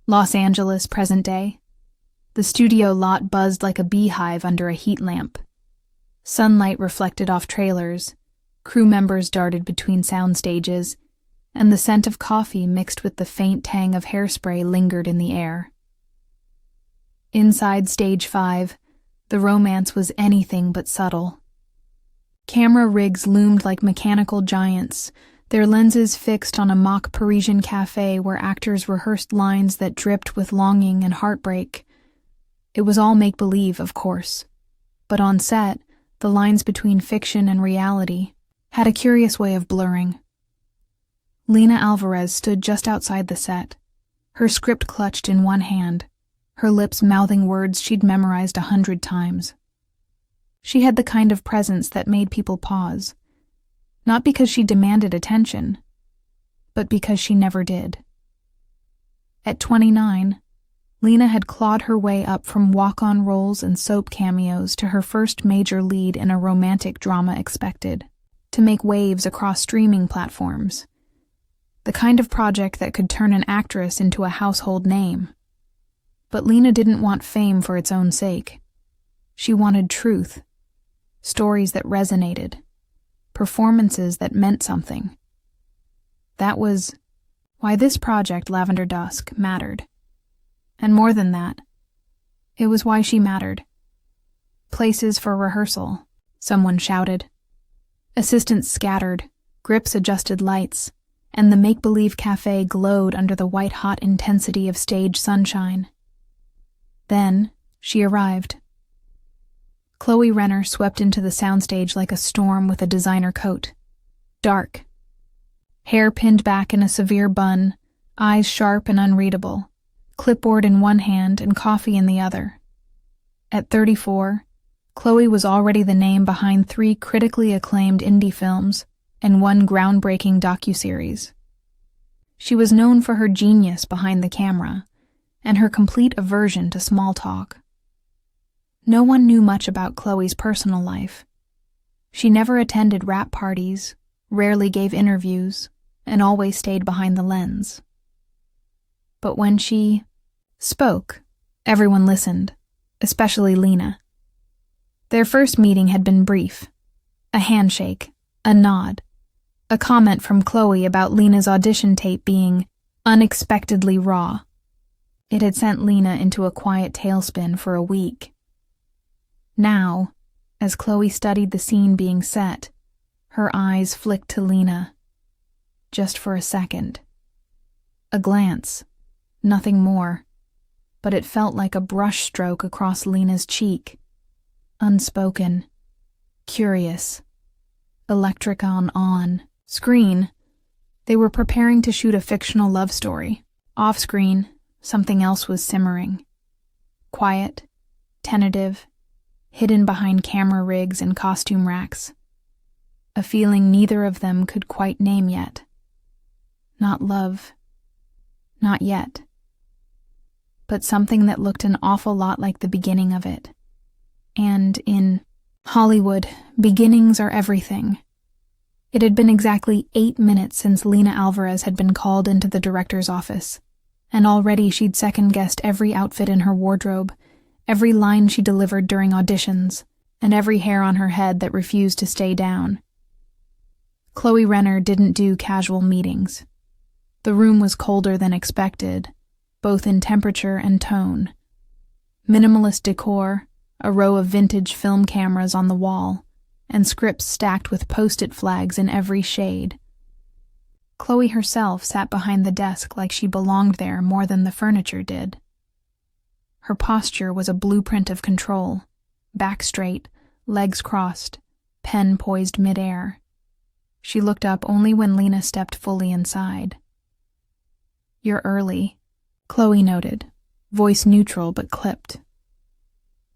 Los Angeles, present day. The studio lot buzzed like a beehive under a heat lamp. Sunlight reflected off trailers, crew members darted between sound stages, and the scent of coffee mixed with the faint tang of hairspray lingered in the air. Inside Stage 5, the romance was anything but subtle. Camera rigs loomed like mechanical giants, their lenses fixed on a mock Parisian cafe where actors rehearsed lines that dripped with longing and heartbreak. It was all make-believe, of course, but on set, the lines between fiction and reality had a curious way of blurring. Lina Alvarez stood just outside the set, her script clutched in one hand, her lips mouthing words she'd memorized 100 times. She had the kind of presence that made people pause, not because she demanded attention, but because she never did. At 29, Lina had clawed her way up from walk-on roles and soap cameos to her first major lead in a romantic drama expected, to make waves across streaming platforms. The kind of project that could turn an actress into a household name. But Lina didn't want fame for its own sake. She wanted truth, stories that resonated, performances that meant something. That was why this project, Lavender Dusk, mattered. And more than that, it was why she mattered. Places for rehearsal, someone shouted. Assistants scattered, grips adjusted lights, and the make-believe cafe glowed under the white-hot intensity of stage sunshine. Then, she arrived. Chloe Renner swept into the soundstage like a storm with a designer coat. Dark. Hair pinned back in a severe bun, eyes sharp and unreadable, clipboard in one hand and coffee in the other. At 34, Chloe was already the name behind 3 critically acclaimed indie films and 1 groundbreaking docuseries. She was known for her genius behind the camera and her complete aversion to small talk. No one knew much about Chloe's personal life. She never attended rap parties, rarely gave interviews, and always stayed behind the lens. But when she spoke, everyone listened, especially Lina. Their first meeting had been brief. A handshake, a nod, a comment from Chloe about Lina's audition tape being unexpectedly raw. It had sent Lina into a quiet tailspin for a week. Now, as Chloe studied the scene being set, her eyes flicked to Lina. Just for a second. A glance, nothing more, but it felt like a brushstroke across Lina's cheek. Unspoken, curious, electric on. Screen, they were preparing to shoot a fictional love story. Off-screen, something else was simmering. Quiet, tentative, hidden behind camera rigs and costume racks. A feeling neither of them could quite name yet. Not love. Not yet. But something that looked an awful lot like the beginning of it. And in Hollywood, beginnings are everything. It had been exactly 8 minutes since Lina Alvarez had been called into the director's office, and already she'd second-guessed every outfit in her wardrobe, every line she delivered during auditions, and every hair on her head that refused to stay down. Chloe Renner didn't do casual meetings. The room was colder than expected, both in temperature and tone. Minimalist decor, a row of vintage film cameras on the wall, and scripts stacked with post-it flags in every shade. Chloe herself sat behind the desk like she belonged there more than the furniture did. Her posture was a blueprint of control, back straight, legs crossed, pen poised midair. She looked up only when Lina stepped fully inside. "You're early," Chloe noted, voice neutral but clipped.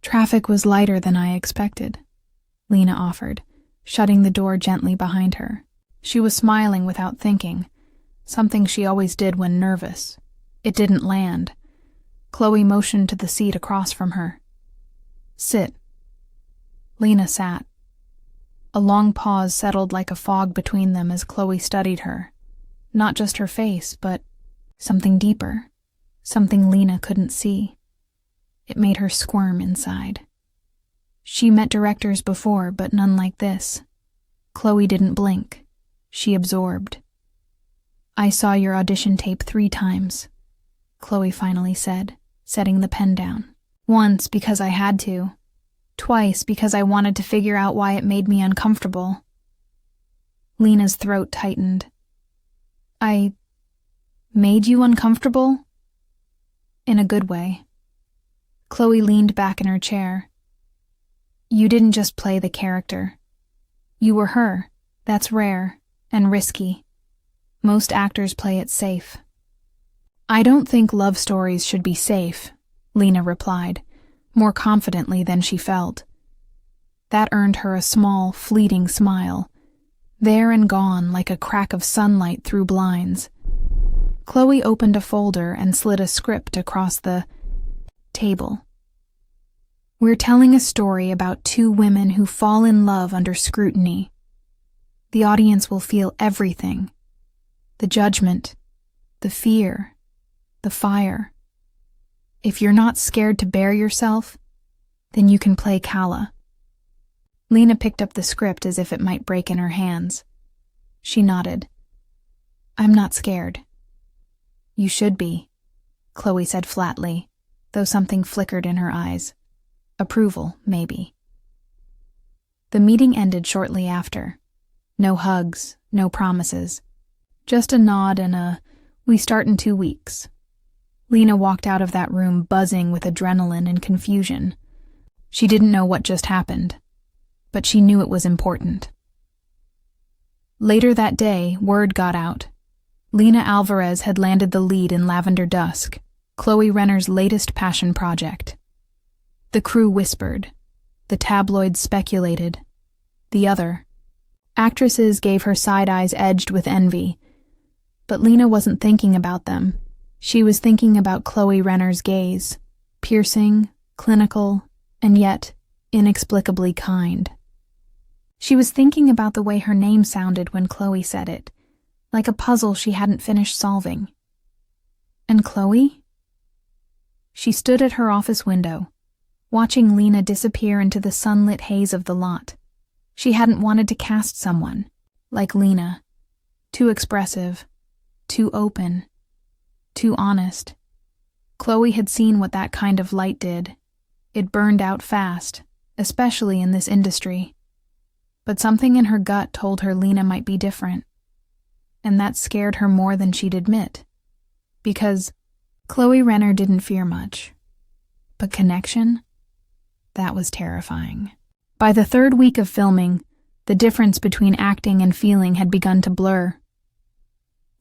"Traffic was lighter than I expected," Lina offered, shutting the door gently behind her. She was smiling without thinking, something she always did when nervous. It didn't land. Chloe motioned to the seat across from her. "Sit." Lina sat. A long pause settled like a fog between them as Chloe studied her. Not just her face, but something deeper. something Lena couldn't see. It made her squirm inside. She met directors before, but none like this. Chloe didn't blink. She absorbed. "I saw your audition tape 3 times, Chloe finally said, setting the pen down. "Once because I had to. Twice because I wanted to figure out why it made me uncomfortable." Lena's throat tightened. "I made you uncomfortable?" "In a good way." Chloe leaned back in her chair. "You didn't just play the character. You were her. That's rare and risky. Most actors play it safe." "I don't think love stories should be safe," Lena replied, more confidently than she felt. That earned her a small, fleeting smile, there and gone like a crack of sunlight through blinds. Chloe opened a folder and slid a script across the table. "We're telling a story about 2 women who fall in love under scrutiny. The audience will feel everything. The judgment, the fear, the fire. If you're not scared to bare yourself, then you can play Kala." Lena picked up the script as if it might break in her hands. She nodded. "I'm not scared." "You should be," Chloe said flatly, though something flickered in her eyes. Approval, maybe. The meeting ended shortly after. No hugs, no promises. Just a nod and a, "We start in 2 weeks." Lena walked out of that room buzzing with adrenaline and confusion. She didn't know what just happened, but she knew it was important. Later that day, word got out. Lena Alvarez had landed the lead in Lavender Dusk, Chloe Renner's latest passion project. The crew whispered. The tabloids speculated. The other. Actresses gave her side eyes edged with envy. But Lena wasn't thinking about them. She was thinking about Chloe Renner's gaze, piercing, clinical, and yet inexplicably kind. She was thinking about the way her name sounded when Chloe said it, like a puzzle she hadn't finished solving. And Chloe? She stood at her office window, watching Lena disappear into the sunlit haze of the lot. She hadn't wanted to cast someone like Lena, too expressive, too open, too honest. Chloe had seen what that kind of light did. It burned out fast, especially in this industry. But something in her gut told her Lena might be different. And that scared her more than she'd admit. Because Chloe Renner didn't fear much. But connection? That was terrifying. By the 3rd week of filming, the difference between acting and feeling had begun to blur.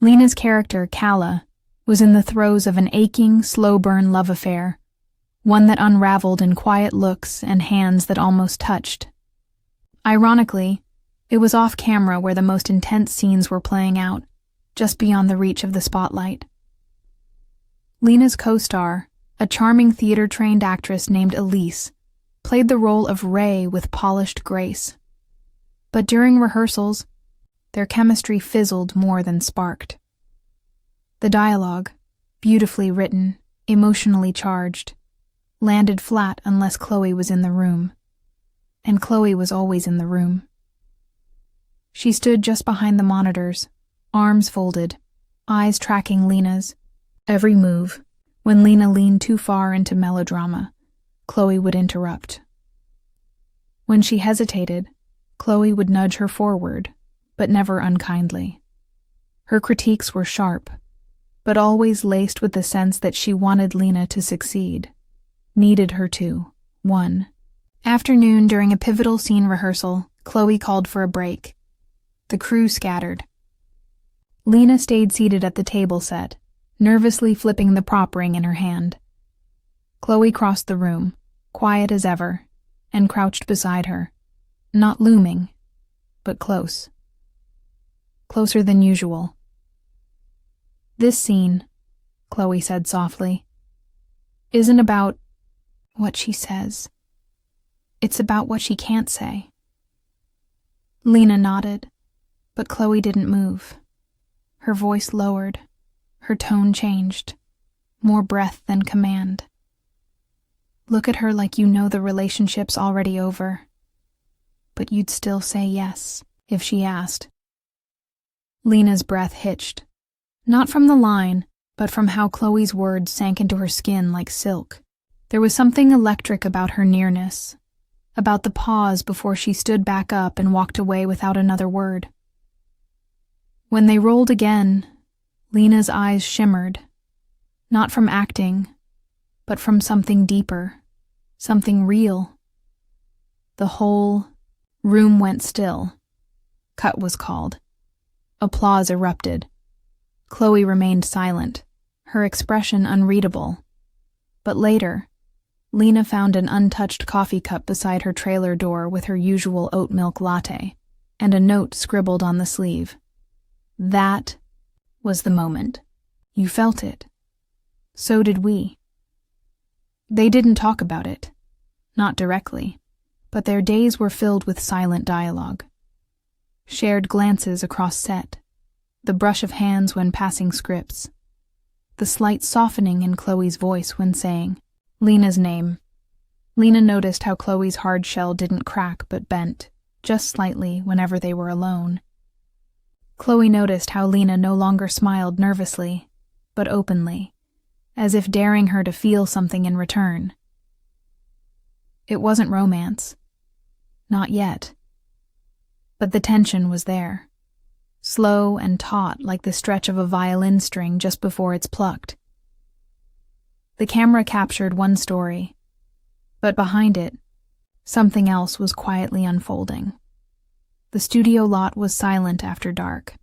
Lena's character, Kala, was in the throes of an aching, slow-burn love affair, one that unraveled in quiet looks and hands that almost touched. Ironically, it was off-camera where the most intense scenes were playing out, just beyond the reach of the spotlight. Lena's co-star, a charming theater-trained actress named Elise, played the role of Ray with polished grace. But during rehearsals, their chemistry fizzled more than sparked. The dialogue, beautifully written, emotionally charged, landed flat unless Chloe was in the room. And Chloe was always in the room. She stood just behind the monitors, arms folded, eyes tracking Lena's every move. When Lena leaned too far into melodrama, Chloe would interrupt. When she hesitated, Chloe would nudge her forward, but never unkindly. Her critiques were sharp, but always laced with the sense that she wanted Lena to succeed, needed her to, one. Afternoon, during a pivotal scene rehearsal, Chloe called for a break. The crew scattered. Lena stayed seated at the table set, nervously flipping the prop ring in her hand. Chloe crossed the room, quiet as ever, and crouched beside her, not looming, but close. Closer than usual. "This scene," Chloe said softly, "isn't about what she says. It's about what she can't say." Lena nodded, but Chloe didn't move. Her voice lowered, her tone changed. more breath than command. Look at her like you know the relationship's already over, but you'd still say yes if she asked. Lena's breath hitched, not from the line, but from how Chloe's words sank into her skin like silk. There was something electric about her nearness, about the pause before she stood back up and walked away without another word. When they rolled again, Lena's eyes shimmered, not from acting, but from something deeper, something real. The whole room went still. Cut was called. Applause erupted. Chloe remained silent, her expression unreadable. But later, Lena found an untouched coffee cup beside her trailer door with her usual oat milk latte, and a note scribbled on the sleeve. That was the moment. You felt it. So did we. They didn't talk about it, not directly, but their days were filled with silent dialogue. Shared glances across set, the brush of hands when passing scripts, the slight softening in Chloe's voice when saying Lena's name. Lena noticed how Chloe's hard shell didn't crack but bent, just slightly whenever they were alone. Chloe noticed how Lena no longer smiled nervously, but openly, as if daring her to feel something in return. It wasn't romance. Not yet. But the tension was there, slow and taut like the stretch of a violin string just before it's plucked. The camera captured one story, but behind it, something else was quietly unfolding. The studio lot was silent after dark.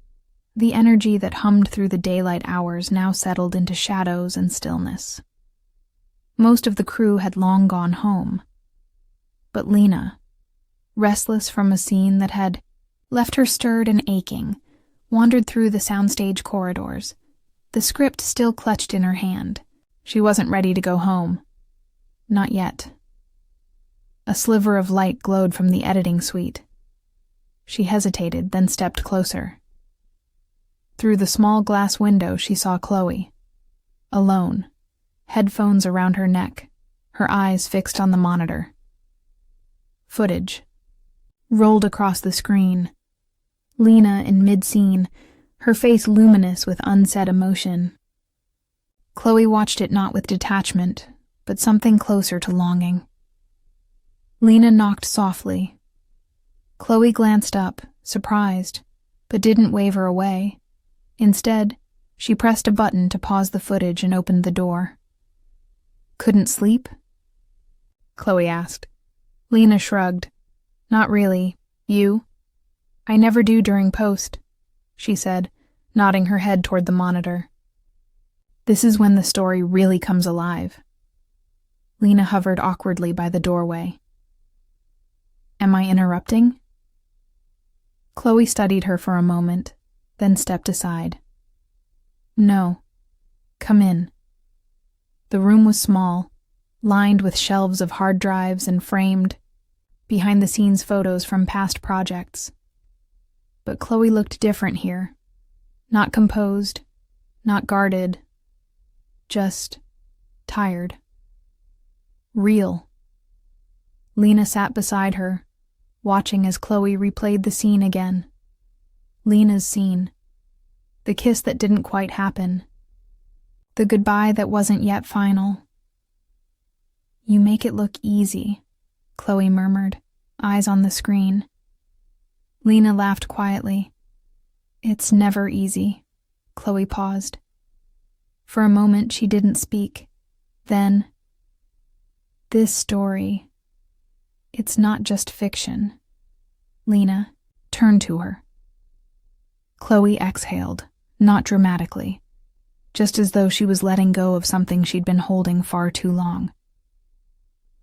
The energy that hummed through the daylight hours now settled into shadows and stillness. Most of the crew had long gone home. But Lena, restless from a scene that had left her stirred and aching, wandered through the soundstage corridors, the script still clutched in her hand. She wasn't ready to go home. Not yet. A sliver of light glowed from the editing suite. She hesitated, then stepped closer. Through the small glass window she saw Chloe, alone, headphones around her neck, her eyes fixed on the monitor. Footage rolled across the screen. Lena in mid-scene, her face luminous with unsaid emotion. Chloe watched it not with detachment, but something closer to longing. Lena knocked softly. Chloe glanced up, surprised, but didn't waver away. Instead, she pressed a button to pause the footage and opened the door. Couldn't sleep? Chloe asked. Lena shrugged. Not really. You? I never do during post, she said, nodding her head toward the monitor. This is when the story really comes alive. Lena hovered awkwardly by the doorway. Am I interrupting? Chloe studied her for a moment, then stepped aside. No. Come in. The room was small, lined with shelves of hard drives and framed, behind-the-scenes photos from past projects. But Chloe looked different here. Not composed, not guarded, just tired. Real. Lena sat beside her, watching as Chloe replayed the scene again. Lena's scene. The kiss that didn't quite happen. The goodbye that wasn't yet final. You make it look easy, Chloe murmured, eyes on the screen. Lena laughed quietly. It's never easy. Chloe paused. For a moment she didn't speak. Then, this story, it's not just fiction. Lena turned to her. Chloe exhaled, not dramatically, just as though she was letting go of something she'd been holding far too long.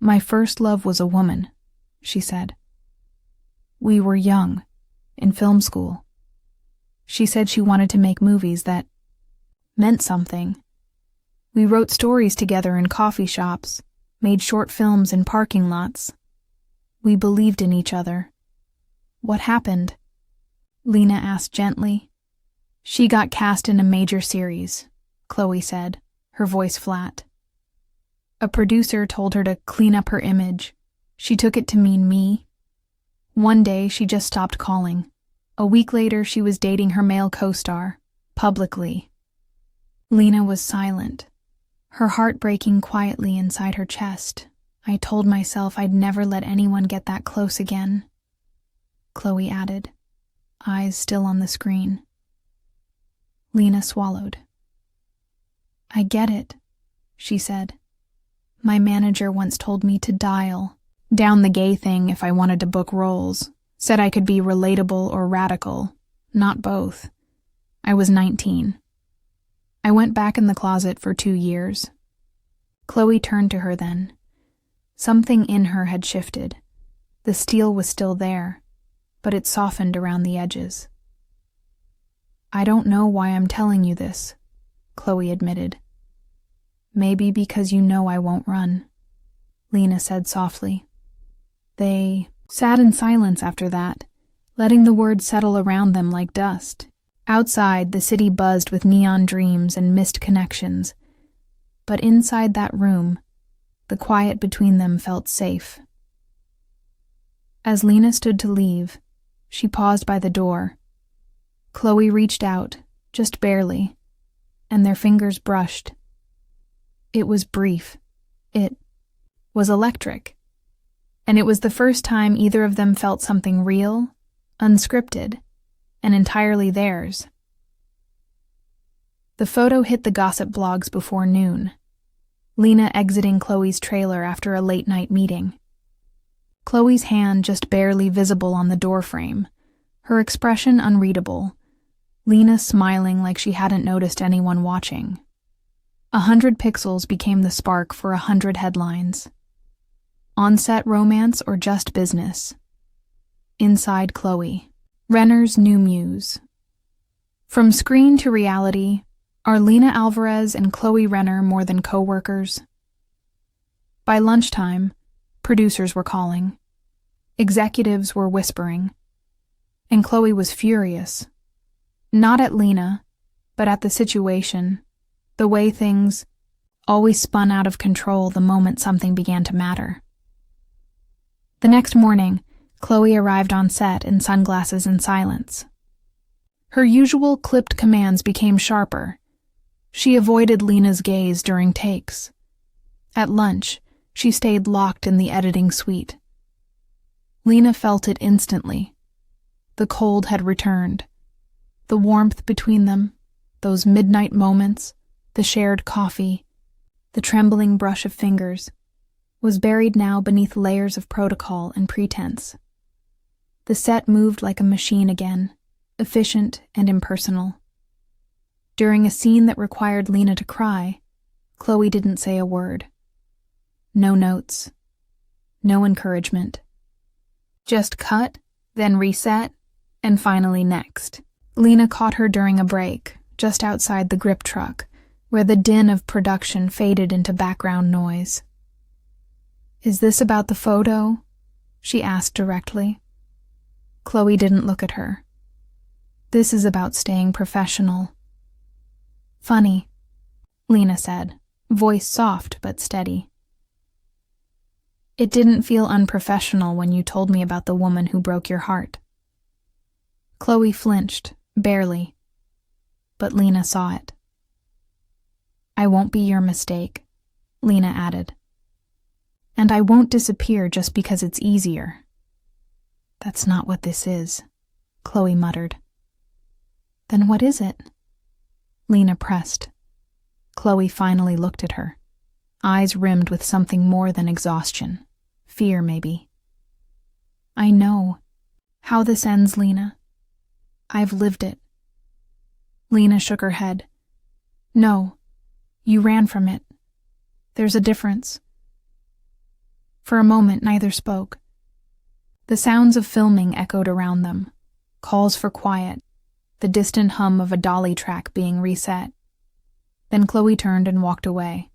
My first love was a woman, she said. We were young, in film school. She said she wanted to make movies that meant something. We wrote stories together in coffee shops, made short films in parking lots. We believed in each other. What happened? Lena asked gently. She got cast in a major series, Chloe said, her voice flat. A producer told her to clean up her image. She took it to mean me. One day, she just stopped calling. A week later, she was dating her male co-star, publicly. Lena was silent, her heart breaking quietly inside her chest. I told myself I'd never let anyone get that close again, Chloe added, eyes still on the screen. Lena swallowed. I get it, she said. My manager once told me to dial down the gay thing if I wanted to book roles. Said I could be relatable or radical, not both. I was 19. I went back in the closet for 2 years. Chloe turned to her then. Something in her had shifted. The steel was still there, but it softened around the edges. I don't know why I'm telling you this, Chloe admitted. Maybe because you know I won't run, Lena said softly. They sat in silence after that, letting the words settle around them like dust. Outside, the city buzzed with neon dreams and missed connections. But inside that room, the quiet between them felt safe. As Lena stood to leave, she paused by the door. Chloe reached out, just barely, and their fingers brushed. It was brief. It was electric. And it was the first time either of them felt something real, unscripted, and entirely theirs. The photo hit the gossip blogs before noon. Lena exiting Chloe's trailer after a late-night meeting. Chloe's hand just barely visible on the doorframe, her expression unreadable, Lena smiling like she hadn't noticed anyone watching. 100 pixels became the spark for 100 headlines. On-set romance or just business? Inside Chloe. Renner's new muse. From screen to reality, are Lena Alvarez and Chloe Renner more than co-workers? By lunchtime, producers were calling. Executives were whispering. And Chloe was furious. Not at Lena, but at the situation, the way things always spun out of control the moment something began to matter. The next morning, Chloe arrived on set in sunglasses and silence. Her usual clipped commands became sharper. She avoided Lena's gaze during takes. At lunch, she stayed locked in the editing suite. Lena felt it instantly. The cold had returned. The warmth between them, those midnight moments, the shared coffee, the trembling brush of fingers, was buried now beneath layers of protocol and pretense. The set moved like a machine again, efficient and impersonal. During a scene that required Lena to cry, Chloe didn't say a word. No notes. No encouragement. Just cut, then reset, and finally next. Lena caught her during a break, just outside the grip truck, where the din of production faded into background noise. Is this about the photo? She asked directly. Chloe didn't look at her. This is about staying professional. Funny, Lena said, voice soft but steady. It didn't feel unprofessional when you told me about the woman who broke your heart. Chloe flinched, barely, but Lena saw it. I won't be your mistake, Lena added. And I won't disappear just because it's easier. That's not what this is, Chloe muttered. Then what is it? Lena pressed. Chloe finally looked at her, eyes rimmed with something more than exhaustion. Fear, maybe. I know how this ends, Lena. I've lived it. Lena shook her head. No, you ran from it. There's a difference. For a moment, neither spoke. The sounds of filming echoed around them, calls for quiet, the distant hum of a dolly track being reset. Then Chloe turned and walked away.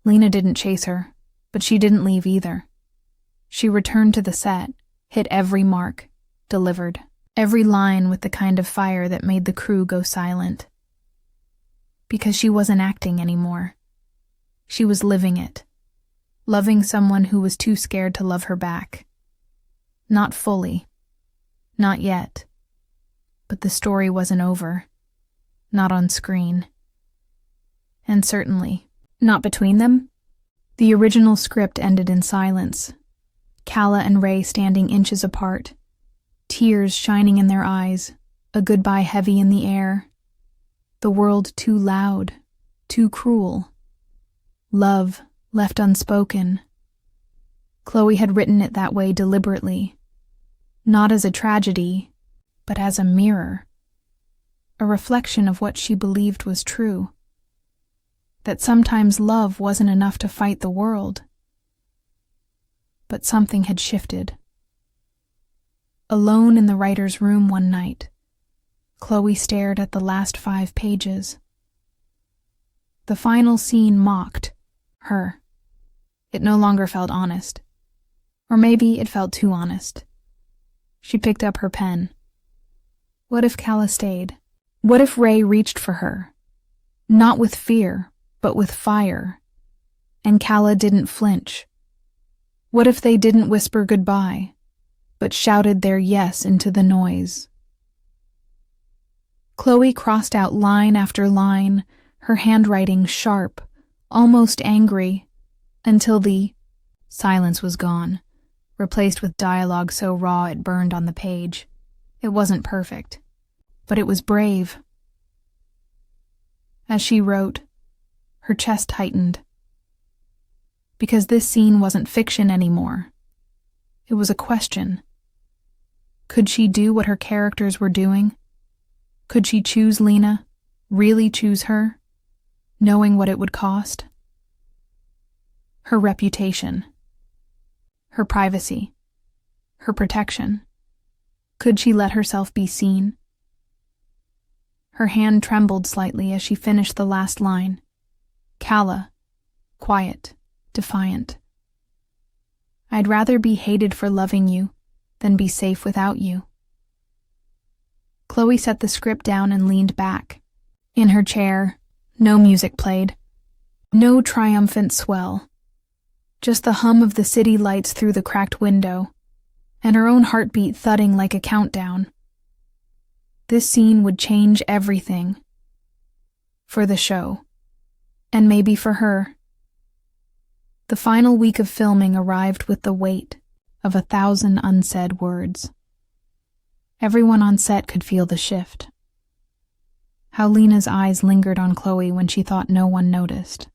Lena didn't chase her, but she didn't leave either. She returned to the set, hit every mark, delivered, every line with the kind of fire that made the crew go silent. because she wasn't acting anymore. She was living it, loving someone who was too scared to love her back. Not fully. Not yet. But the story wasn't over. Not on screen. And certainly, not between them. The original script ended in silence. Calla and Ray standing inches apart, tears shining in their eyes, a goodbye heavy in the air. The world too loud, too cruel. Love left unspoken. Chloe had written it that way deliberately, not as a tragedy, but as a mirror, a reflection of what she believed was true. That sometimes love wasn't enough to fight the world. But something had shifted. Alone in the writer's room one night, Chloe stared at the last 5 pages. The final scene mocked her. It no longer felt honest. Or maybe it felt too honest. She picked up her pen. What if Calla stayed? What if Ray reached for her? Not with fear, but with fire. And Calla didn't flinch. What if they didn't whisper goodbye, but shouted their yes into the noise? Chloe crossed out line after line, her handwriting sharp, almost angry, until the silence was gone, replaced with dialogue so raw it burned on the page. It wasn't perfect, but it was brave. As she wrote, her chest tightened. Because this scene wasn't fiction anymore. It was a question. Could she do what her characters were doing? Could she choose Lena, really choose her, knowing what it would cost? Her reputation, her privacy, her protection. Could she let herself be seen? Her hand trembled slightly as she finished the last line. Calla, quiet, defiant. I'd rather be hated for loving you than be safe without you. Chloe set the script down and leaned back. In her chair, no music played. No triumphant swell. Just the hum of the city lights through the cracked window, and her own heartbeat thudding like a countdown. This scene would change everything. For the show. And maybe for her. The final week of filming arrived with the weight of 1,000 unsaid words. Everyone on set could feel the shift. How Lena's eyes lingered on Chloe when she thought no one noticed.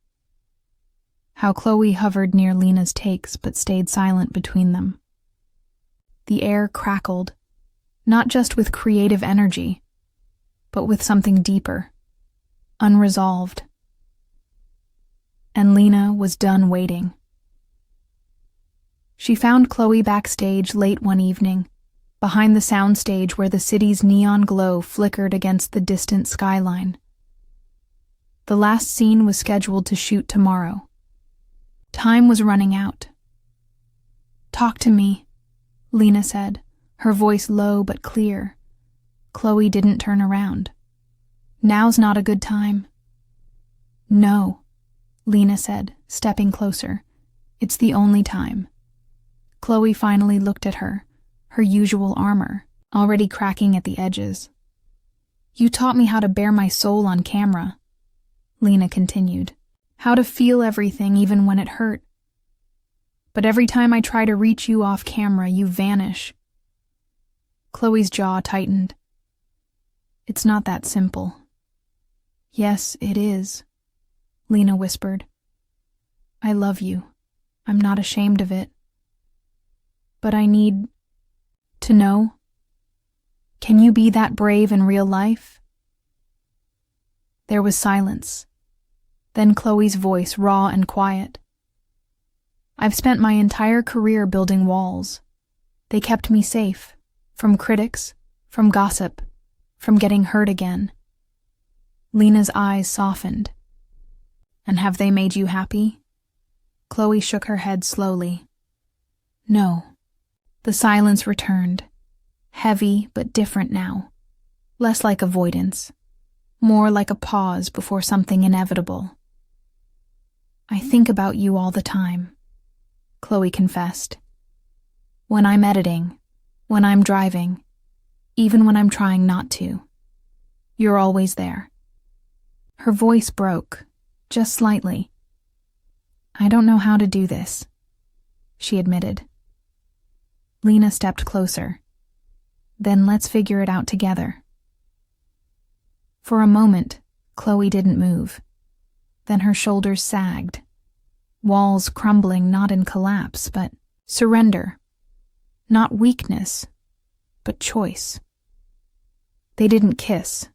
How Chloe hovered near Lena's takes but stayed silent between them. The air crackled, not just with creative energy, but with something deeper, unresolved. And Lena was done waiting. She found Chloe backstage late one evening, behind the soundstage where the city's neon glow flickered against the distant skyline. The last scene was scheduled to shoot tomorrow. Time was running out. Talk to me, Lena said, her voice low but clear. Chloe didn't turn around. Now's not a good time. No, Lena said, stepping closer. It's the only time. Chloe finally looked at her usual armor, already cracking at the edges. You taught me how to bare my soul on camera, Lena continued. How to feel everything even when it hurt. But every time I try to reach you off camera, you vanish. Chloe's jaw tightened. It's not that simple. Yes, it is, Lena whispered. I love you. I'm not ashamed of it. But I need to know. Can you be that brave in real life? There was silence. Then Chloe's voice, raw and quiet. I've spent my entire career building walls. They kept me safe, from critics, from gossip, from getting hurt again. Lena's eyes softened. And have they made you happy? Chloe shook her head slowly. No. The silence returned, heavy but different now, less like avoidance, more like a pause before something inevitable. "I think about you all the time," Chloe confessed. "When I'm editing, when I'm driving, even when I'm trying not to. You're always there." Her voice broke, just slightly. "I don't know how to do this," she admitted. Lena stepped closer. "Then let's figure it out together." For a moment, Chloe didn't move. Then her shoulders sagged, walls crumbling not in collapse, but surrender. Not weakness, but choice. They didn't kiss.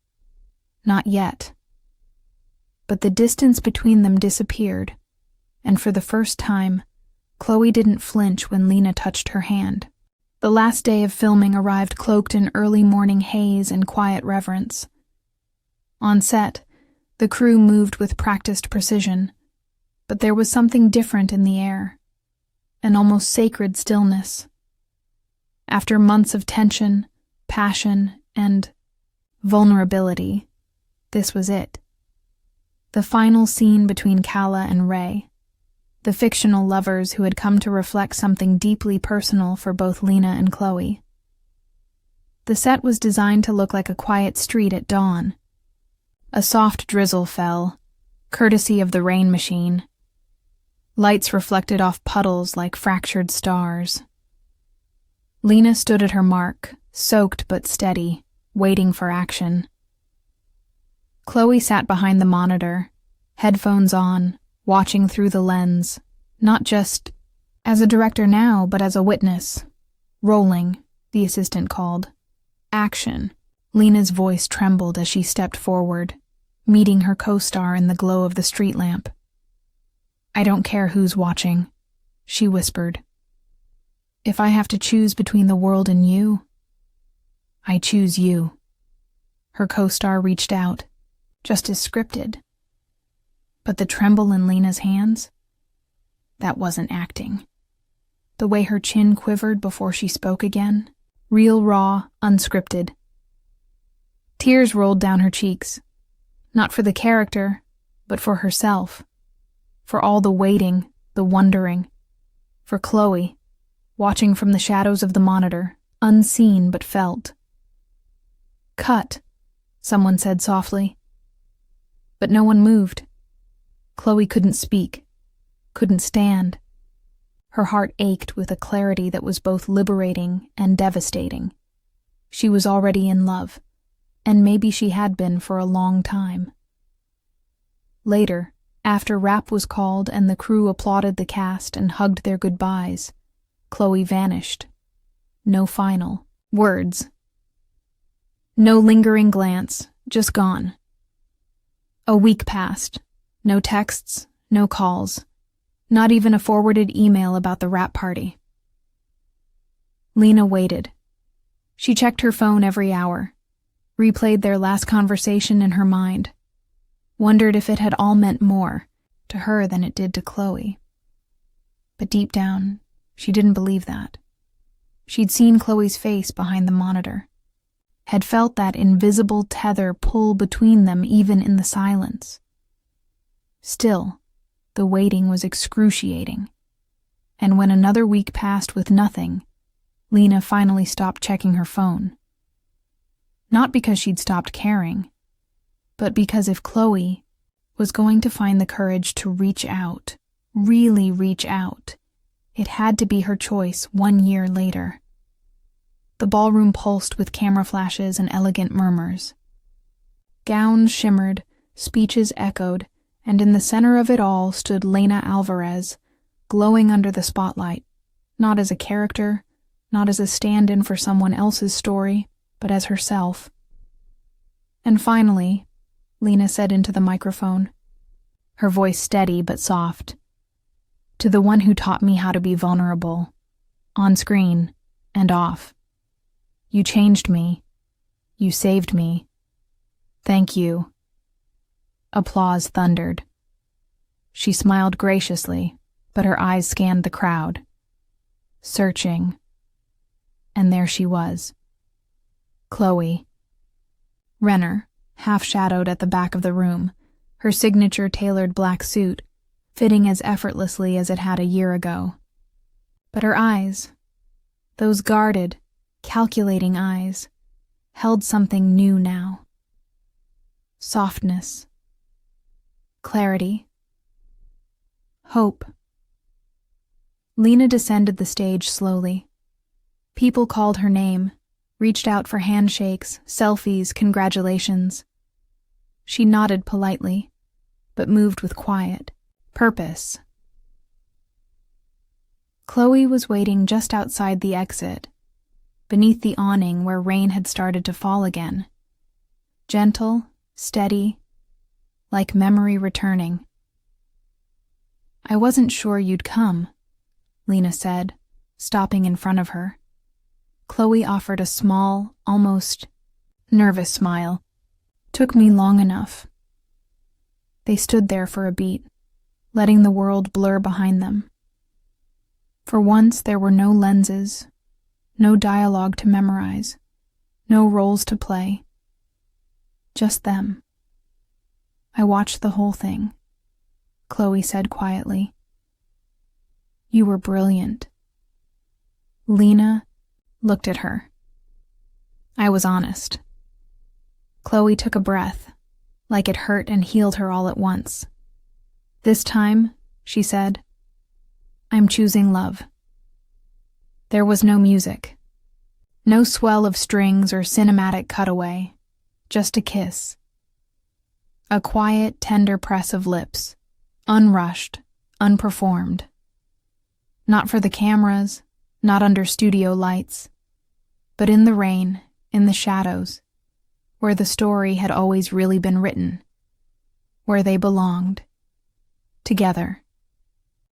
Not yet. But the distance between them disappeared, and for the first time, Chloe didn't flinch when Lena touched her hand. The last day of filming arrived cloaked in early morning haze and quiet reverence. On set, the crew moved with practiced precision, but there was something different in the air, an almost sacred stillness. After months of tension, passion, and vulnerability, this was it. The final scene between Kala and Ray, the fictional lovers who had come to reflect something deeply personal for both Lena and Chloe. The set was designed to look like a quiet street at dawn. A soft drizzle fell, courtesy of the rain machine. Lights reflected off puddles like fractured stars. Lena stood at her mark, soaked but steady, waiting for action. Chloe sat behind the monitor, headphones on, watching through the lens, not just as a director now, but as a witness. "Rolling," the assistant called. "Action." Lena's voice trembled as she stepped forward, meeting her co-star in the glow of the street lamp. "I don't care who's watching," she whispered. "If I have to choose between the world and you, I choose you." Her co-star reached out, just as scripted. But the tremble in Lena's hands? That wasn't acting. The way her chin quivered before she spoke again? Real, raw, unscripted. Tears rolled down her cheeks. Not for the character, but for herself. For all the waiting, the wondering. For Chloe, watching from the shadows of the monitor, unseen but felt. "Cut," someone said softly. But no one moved. Chloe couldn't speak, couldn't stand. Her heart ached with a clarity that was both liberating and devastating. She was already in love, and maybe she had been for a long time. Later, after wrap was called and the crew applauded the cast and hugged their goodbyes, Chloe vanished. No final words. No lingering glance, just gone. A week passed. No texts, no calls. Not even a forwarded email about the wrap party. Lena waited. She checked her phone every hour, replayed their last conversation in her mind, wondered if it had all meant more to her than it did to Chloe. But deep down, she didn't believe that. She'd seen Chloe's face behind the monitor, had felt that invisible tether pull between them even in the silence. Still, the waiting was excruciating, and when another week passed with nothing, Lena finally stopped checking her phone. Not because she'd stopped caring, but because if Chloe was going to find the courage to reach out, really reach out, it had to be her choice 1 year later. The ballroom pulsed with camera flashes and elegant murmurs. Gowns shimmered, speeches echoed, and in the center of it all stood Lena Alvarez, glowing under the spotlight, not as a character, not as a stand-in for someone else's story, but as herself. And finally, Lena said into the microphone, her voice steady but soft, "To the one who taught me how to be vulnerable, on screen and off. You changed me. You saved me. Thank you." Applause thundered. She smiled graciously, but her eyes scanned the crowd, searching. And there she was. Chloe. Renner, half-shadowed at the back of the room, her signature-tailored black suit fitting as effortlessly as it had a year ago. But her eyes, those guarded, calculating eyes, held something new now. Softness. Clarity. Hope. Lena descended the stage slowly. People called her name, reached out for handshakes, selfies, congratulations. She nodded politely, but moved with quiet purpose. Chloe was waiting just outside the exit, beneath the awning where rain had started to fall again. Gentle, steady, like memory returning. "I wasn't sure you'd come," Lena said, stopping in front of her. Chloe offered a small, almost nervous smile. "Took me long enough." They stood there for a beat, letting the world blur behind them. For once there were no lenses, no dialogue to memorize, no roles to play. Just them. "I watched the whole thing," Chloe said quietly. "You were brilliant." Lena looked at her. "I was honest." Chloe took a breath, like it hurt and healed her all at once. "This time," she said, "I'm choosing love." There was no music. No swell of strings or cinematic cutaway. Just a kiss. A quiet, tender press of lips. Unrushed, unperformed. Not for the cameras, not under studio lights, but in the rain, in the shadows, where the story had always really been written, where they belonged, together.